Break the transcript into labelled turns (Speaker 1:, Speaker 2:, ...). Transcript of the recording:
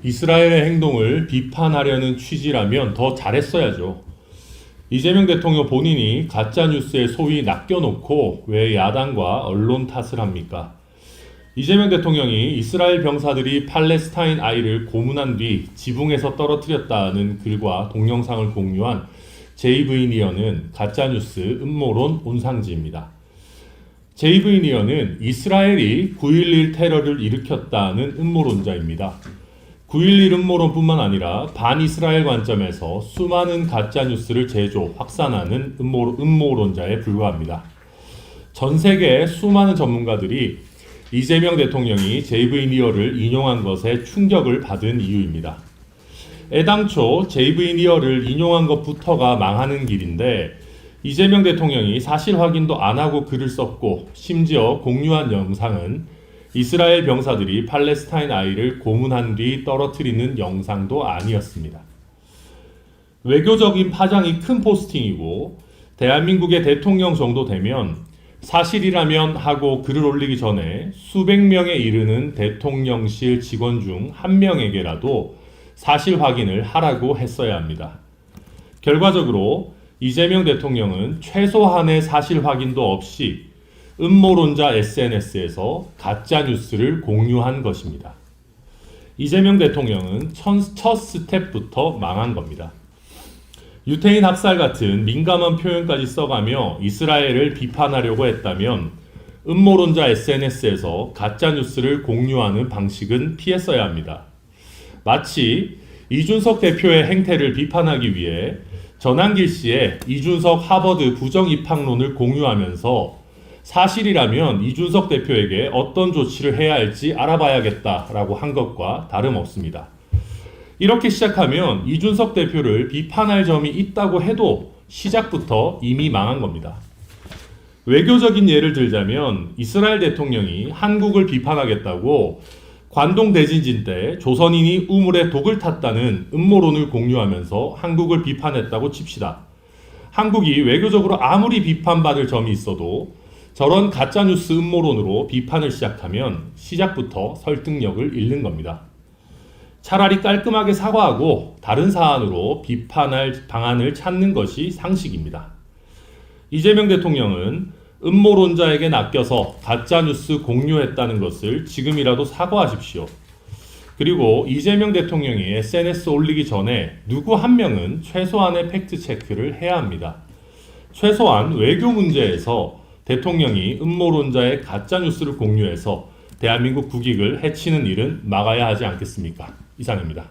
Speaker 1: 이스라엘의 행동을 비판하려는 취지라면 더 잘했어야죠. 이재명 대통령 본인이 가짜뉴스에 소위 낚여놓고 왜 야당과 언론 탓을 합니까? 이재명 대통령이 이스라엘 병사들이 팔레스타인 아이를 고문한 뒤 지붕에서 떨어뜨렸다는 글과 동영상을 공유한 JV니어는 가짜뉴스 음모론 온상지입니다. JV니어는 이스라엘이 9.11 테러를 일으켰다는 음모론자입니다. 9.11 음모론뿐만 아니라 반이스라엘 관점에서 수많은 가짜뉴스를 제조, 확산하는 음모론자에 불과합니다. 전 세계의 수많은 전문가들이 이재명 대통령이 JV니어를 인용한 것에 충격을 받은 이유입니다. 애당초 JV니어를 인용한 것부터가 망하는 길인데 이재명 대통령이 사실 확인도 안 하고 글을 썼고 심지어 공유한 영상은 이스라엘 병사들이 팔레스타인 아이를 고문한 뒤 떨어뜨리는 영상도 아니었습니다. 외교적인 파장이 큰 포스팅이고 대한민국의 대통령 정도 되면 사실이라면 하고 글을 올리기 전에 수백 명에 이르는 대통령실 직원 중 한 명에게라도 사실 확인을 하라고 했어야 합니다. 결과적으로 이재명 대통령은 최소한의 사실 확인도 없이 음모론자 SNS에서 가짜뉴스를 공유한 것입니다. 이재명 대통령은 첫 스텝부터 망한 겁니다. 유태인 학살 같은 민감한 표현까지 써가며 이스라엘을 비판하려고 했다면 음모론자 SNS에서 가짜뉴스를 공유하는 방식은 피했어야 합니다. 마치 이준석 대표의 행태를 비판하기 위해 전한길 씨의 이준석 하버드 부정입학론을 공유하면서 사실이라면 이준석 대표에게 어떤 조치를 해야 할지 알아봐야겠다라고 한 것과 다름없습니다. 이렇게 시작하면 이준석 대표를 비판할 점이 있다고 해도 시작부터 이미 망한 겁니다. 외교적인 예를 들자면 이스라엘 대통령이 한국을 비판하겠다고 관동 대지진 때 조선인이 우물에 독을 탔다는 음모론을 공유하면서 한국을 비판했다고 칩시다. 한국이 외교적으로 아무리 비판받을 점이 있어도 저런 가짜뉴스 음모론으로 비판을 시작하면 시작부터 설득력을 잃는 겁니다. 차라리 깔끔하게 사과하고 다른 사안으로 비판할 방안을 찾는 것이 상식입니다. 이재명 대통령은 음모론자에게 낚여서 가짜뉴스 공유했다는 것을 지금이라도 사과하십시오. 그리고 이재명 대통령이 SNS 올리기 전에 누구 한 명은 최소한의 팩트체크를 해야 합니다. 최소한 외교 문제에서 대통령이 음모론자의 가짜뉴스를 공유해서 대한민국 국익을 해치는 일은 막아야 하지 않겠습니까? 이상입니다.